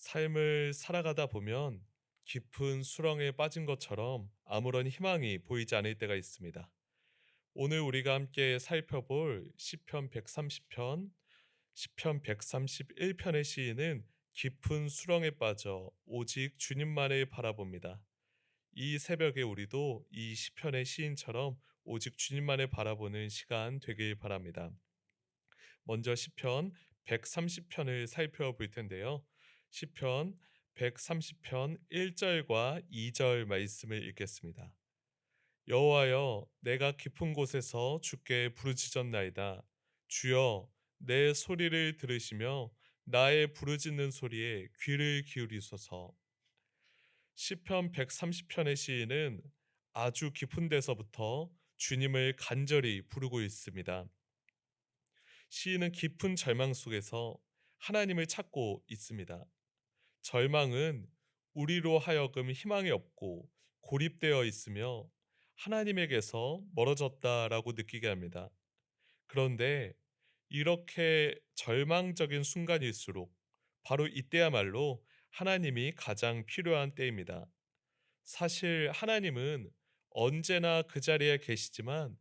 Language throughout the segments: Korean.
삶을 살아가다 보면 깊은 수렁에 빠진 것처럼 아무런 희망이 보이지 않을 때가 있습니다. 오늘 우리가 함께 살펴볼 시편 130편, 시편 131편의 시인은 깊은 수렁에 빠져 오직 주님만을 바라봅니다. 이 새벽에 우리도 이 시편의 시인처럼 오직 주님만을 바라보는 시간 되길 바랍니다. 먼저 시편 130편을 살펴볼 텐데요. 시편 130편 1절과 2절 말씀을 읽겠습니다. 여호와여, 내가 깊은 곳에서 주께 부르짖었나이다. 주여, 내 소리를 들으시며 나의 부르짖는 소리에 귀를 기울이소서. 시편 130편의 시인은 아주 깊은 데서부터 주님을 간절히 부르고 있습니다. 시인은 깊은 절망 속에서 하나님을 찾고 있습니다. 절망은 우리로 하여금 희망이 없고 고립되어 있으며 하나님에게서 멀어졌다라고 느끼게 합니다. 그런데 이렇게 절망적인 순간일수록 바로 이때야말로 하나님이 가장 필요한 때입니다. 사실 하나님은 언제나 그 자리에 계시지만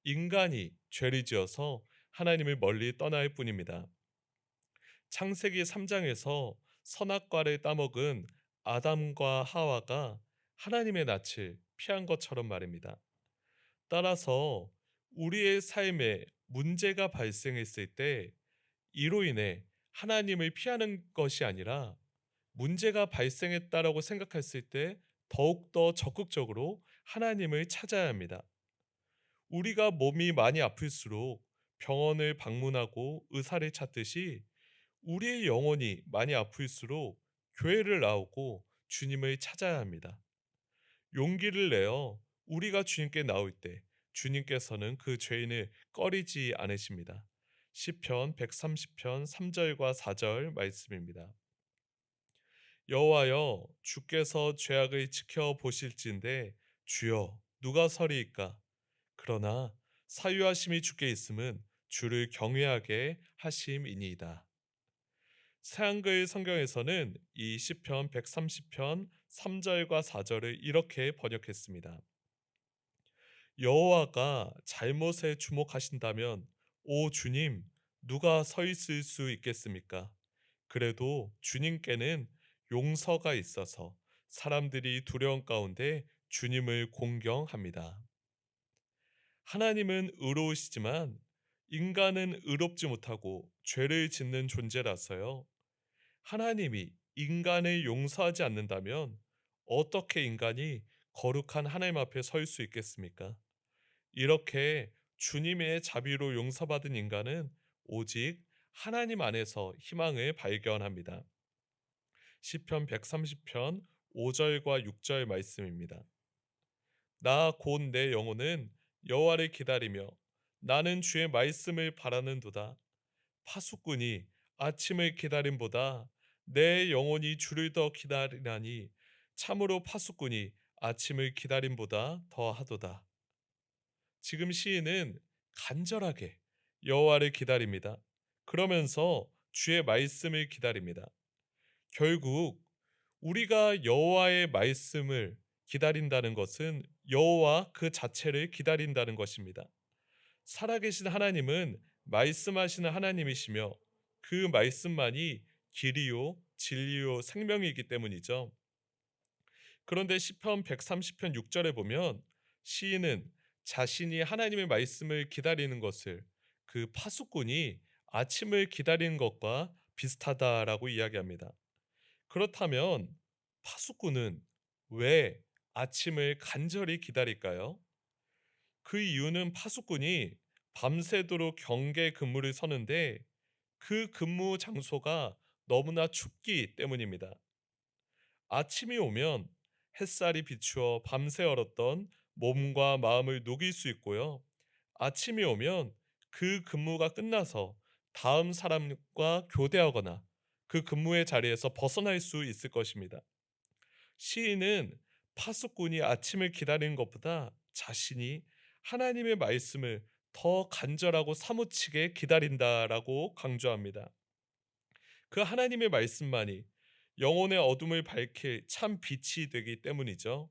인간이 죄를 지어서 하나님을 멀리 떠날 뿐입니다. 창세기 3장에서 선악과를 따먹은 아담과 하와가 하나님의 낯을 피한 것처럼 말입니다. 따라서 우리의 삶에 문제가 발생했을 때 이로 인해 하나님을 피하는 것이 아니라 문제가 발생했다라고 생각했을 때 더욱더 적극적으로 하나님을 찾아야 합니다. 우리가 몸이 많이 아플수록 병원을 방문하고 의사를 찾듯이 우리의 영혼이 많이 아플수록 교회를 나오고 주님을 찾아야 합니다. 용기를 내어 우리가 주님께 나올 때 주님께서는 그 죄인을 꺼리지 않으십니다. 시편 130편 3절과 4절 말씀입니다. 여호와여, 주께서 죄악을 지켜보실진데 주여 누가 서리이까? 그러나 사유하심이 주께 있음은 주를 경외하게 하심이니이다. 새한글 성경에서는 이 시편 130편 3절과 4절을 이렇게 번역했습니다. 여호와가 잘못에 주목하신다면 오 주님 누가 서 있을 수 있겠습니까? 그래도 주님께는 용서가 있어서 사람들이 두려움 가운데 주님을 공경합니다. 하나님은 의로우시지만 인간은 의롭지 못하고 죄를 짓는 존재라서요. 하나님이 인간을 용서하지 않는다면 어떻게 인간이 거룩한 하나님 앞에 설 수 있겠습니까? 이렇게 주님의 자비로 용서받은 인간은 오직 하나님 안에서 희망을 발견합니다. 시편 130편 5절과 6절 말씀입니다. 나 곧 내 영혼은 여호와를 기다리며 나는 주의 말씀을 바라는도다. 파수꾼이 아침을 기다림보다 내 영혼이 주를 더 기다리나니 참으로 파수꾼이 아침을 기다림보다 더하도다. 지금 시인은 간절하게 여호와를 기다립니다. 그러면서 주의 말씀을 기다립니다. 결국 우리가 여호와의 말씀을 기다린다는 것은 여호와 그 자체를 기다린다는 것입니다. 살아계신 하나님은 말씀하시는 하나님이시며 그 말씀만이 길이요 진리요 생명이기 때문이죠. 그런데 시편 130편 6절에 보면 시인은 자신이 하나님의 말씀을 기다리는 것을 그 파수꾼이 아침을 기다리는 것과 비슷하다라고 이야기합니다. 그렇다면 파수꾼은 왜 아침을 간절히 기다릴까요? 그 이유는 파수꾼이 밤새도록 경계 근무를 서는데 그 근무 장소가 너무나 춥기 때문입니다. 아침이 오면 햇살이 비추어 밤새 얼었던 몸과 마음을 녹일 수 있고요. 아침이 오면 그 근무가 끝나서 다음 사람과 교대하거나 그 근무의 자리에서 벗어날 수 있을 것입니다. 시인은 파수꾼이 아침을 기다리는 것보다 자신이 하나님의 말씀을 더 간절하고 사무치게 기다린다라고 강조합니다. 그 하나님의 말씀만이 영혼의 어둠을 밝힐 참 빛이 되기 때문이죠.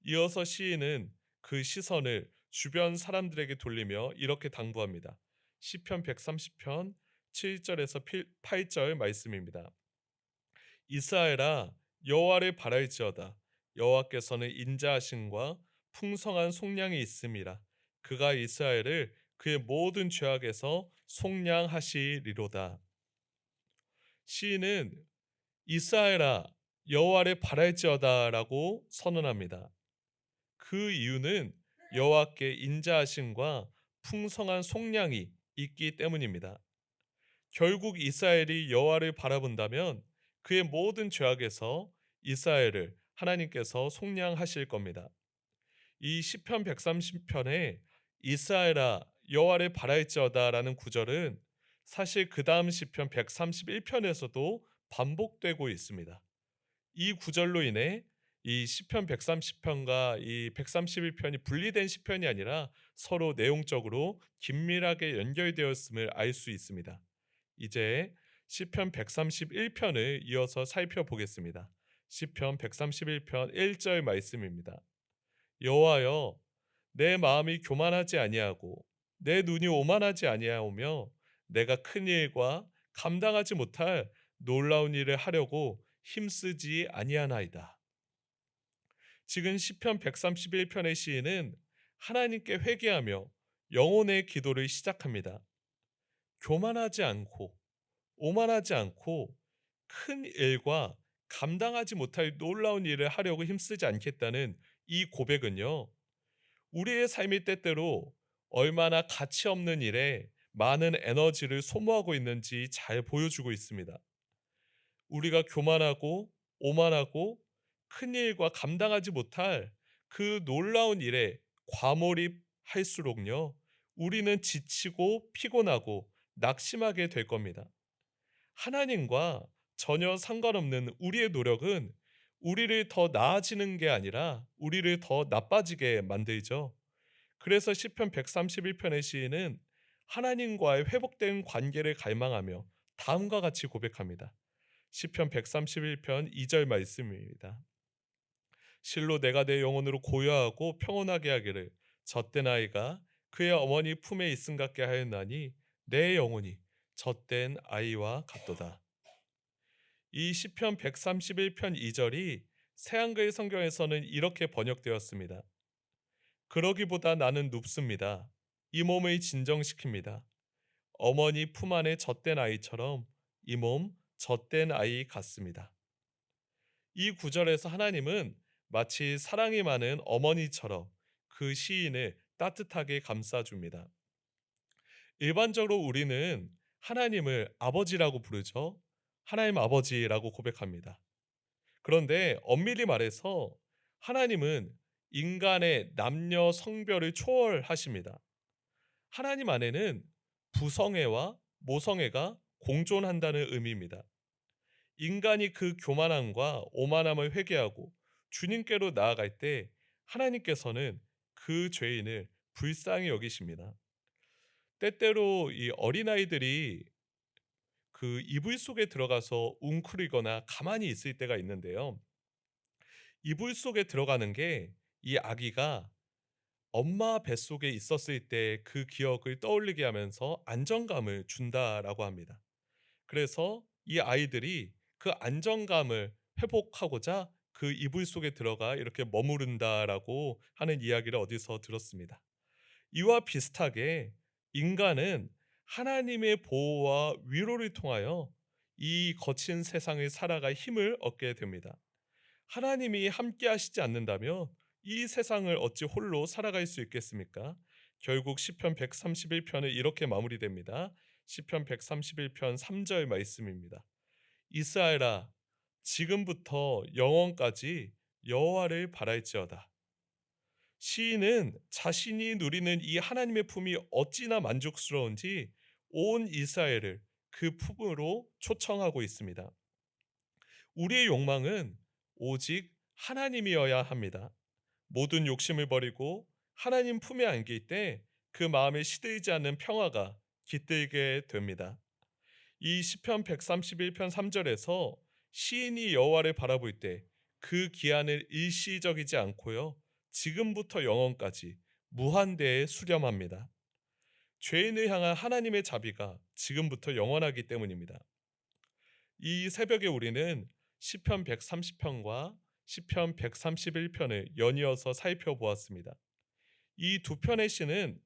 이어서 시인은 그 시선을 주변 사람들에게 돌리며 이렇게 당부합니다. 시편 130편 7절에서 8절 말씀입니다. 이스라엘아 여호와를 바랄지어다. 여호와께서는 인자하심과 풍성한 속량이 있음이라. 그가 이스라엘을 그의 모든 죄악에서 속량하시리로다. 시인은 이스라엘아 여호와를 바랄지어다라고 선언합니다. 그 이유는 여호와께 인자하심과 풍성한 속량이 있기 때문입니다. 결국 이스라엘이 여호와를 바라본다면 그의 모든 죄악에서 이스라엘을 하나님께서 속량하실 겁니다. 이 시편 130편에 이스라엘아 여호와를 바랄지어다라는 구절은 사실 그 다음 시편 131편에서도 반복되고 있습니다. 이 구절로 인해 이 시편 130편과 이 131편이 분리된 시편이 아니라 서로 내용적으로 긴밀하게 연결되었음을 알 수 있습니다. 이제 시편 131편을 이어서 살펴보겠습니다. 시편 131편 1절 말씀입니다. 여호와여 내 마음이 교만하지 아니하고 내 눈이 오만하지 아니하오며 내가 큰 일과 감당하지 못할 놀라운 일을 하려고 힘쓰지 아니하나이다. 지금 시편 131편의 시인은 하나님께 회개하며 영혼의 기도를 시작합니다. 교만하지 않고 오만하지 않고 큰 일과 감당하지 못할 놀라운 일을 하려고 힘쓰지 않겠다는 이 고백은요. 우리의 삶이 때때로 얼마나 가치 없는 일에 많은 에너지를 소모하고 있는지 잘 보여주고 있습니다. 우리가 교만하고 오만하고 큰 일과 감당하지 못할 그 놀라운 일에 과몰입할수록요. 우리는 지치고 피곤하고 낙심하게 될 겁니다. 하나님과 전혀 상관없는 우리의 노력은 우리를 더 나아지는 게 아니라 우리를 더 나빠지게 만들죠. 그래서 시편 131편의 시인은 하나님과의 회복된 관계를 갈망하며 다음과 같이 고백합니다. 시편 131편 2절 말씀입니다. 실로 내가 내 영혼으로 고요하고 평온하게 하기를 젖된 아이가 그의 어머니 품에 있음 같게 하였나니 내 영혼이 젖된 아이와 같도다. 이 시편 131편 2절이 새한글 성경에서는 이렇게 번역되었습니다. 그러기보다 나는 눕습니다. 이 몸을 진정시킵니다. 어머니 품 안에 젖된 아이처럼 이 몸 젖된 아이 같습니다. 이 구절에서 하나님은 마치 사랑이 많은 어머니처럼 그 시인을 따뜻하게 감싸줍니다. 일반적으로 우리는 하나님을 아버지라고 부르죠. 하나님 아버지라고 고백합니다. 그런데 엄밀히 말해서 하나님은 인간의 남녀 성별을 초월하십니다. 하나님 안에는 부성애와 모성애가 공존한다는 의미입니다. 인간이 그 교만함과 오만함을 회개하고 주님께로 나아갈 때 하나님께서는 그 죄인을 불쌍히 여기십니다. 때때로 이 어린아이들이 그 이불 속에 들어가서 웅크리거나 가만히 있을 때가 있는데요. 이불 속에 들어가는 게 이 아기가 엄마 뱃속에 있었을 때 그 기억을 떠올리게 하면서 안정감을 준다라고 합니다. 그래서 이 아이들이 그 안정감을 회복하고자 그 이불 속에 들어가 이렇게 머무른다라고 하는 이야기를 어디서 들었습니다. 이와 비슷하게 인간은 하나님의 보호와 위로를 통하여 이 거친 세상을 살아갈 힘을 얻게 됩니다. 하나님이 함께 하시지 않는다면 이 세상을 어찌 홀로 살아갈 수 있겠습니까? 결국 시편 131편은 이렇게 마무리됩니다. 시편 131편 3절 말씀입니다. 이스라엘아 지금부터 영원까지 여호와를 바랄지어다. 시인은 자신이 누리는 이 하나님의 품이 어찌나 만족스러운지 온 이스라엘을 그 품으로 초청하고 있습니다. 우리의 욕망은 오직 하나님이어야 합니다. 모든 욕심을 버리고 하나님 품에 안길 때 그 마음에 시들지 않는 평화가 깃들게 됩니다. 이 시편 131편 3절에서 시인이 여호와를 바라볼 때 그 기한을 일시적이지 않고요. 지금부터 영원까지 무한대에 수렴합니다. 죄인을 향한 하나님의 자비가 지금부터 영원하기 때문입니다. 이 새벽에 우리는 시편 130편과 시편 131편을 연이어서 살펴보았습니다. 이 두 편의 시는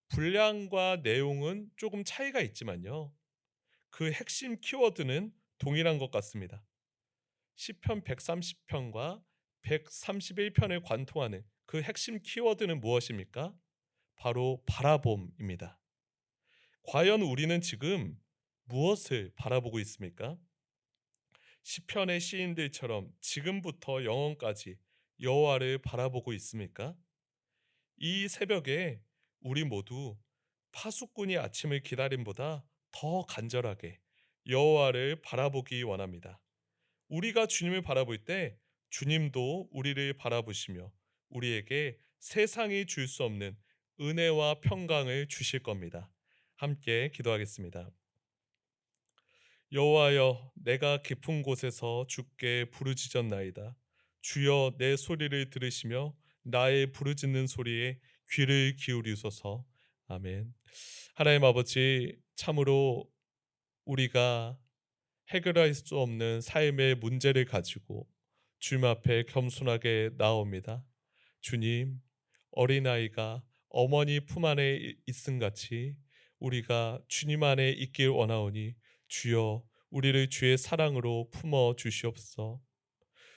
분량과 내용은 조금 차이가 있지만요. 그 핵심 키워드는 동일한 것 같습니다. 시편 130편과 131편을 관통하는 그 핵심 키워드는 무엇입니까? 바로 바라봄입니다. 과연 우리는 지금 무엇을 바라보고 있습니까? 시편의 시인들처럼 지금부터 영원까지 여호와를 바라보고 있습니까? 이 새벽에 우리 모두 파수꾼이 아침을 기다림보다 더 간절하게 여호와를 바라보기 원합니다. 우리가 주님을 바라볼 때 주님도 우리를 바라보시며 우리에게 세상이 줄 수 없는 은혜와 평강을 주실 겁니다. 함께 기도하겠습니다. 여호와여, 내가 깊은 곳에서 주께 부르짖었나이다. 주여, 내 소리를 들으시며 나의 부르짖는 소리에 귀를 기울이소서. 아멘. 하나님 아버지, 참으로 우리가 해결할 수 없는 삶의 문제를 가지고 주님 앞에 겸손하게 나옵니다. 주님, 어린아이가 어머니 품 안에 있음 같이 우리가 주님 안에 있길 원하오니 주여, 우리를 주의 사랑으로 품어 주시옵소서.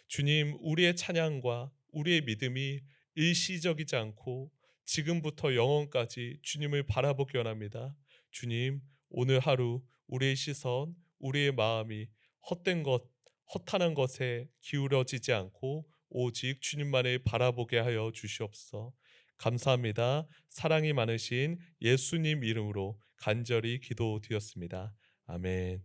주님, 우리의 찬양과 우리의 믿음이 일시적이지 않고 지금부터 영원까지 주님을 바라보기 원합니다. 주님, 오늘 하루 우리의 시선, 우리의 마음이 헛된 것, 허탄한 것에 기울어지지 않고 오직 주님만을 바라보게 하여 주시옵소서. 감사합니다. 사랑이 많으신 예수님 이름으로 간절히 기도드렸습니다. 아멘.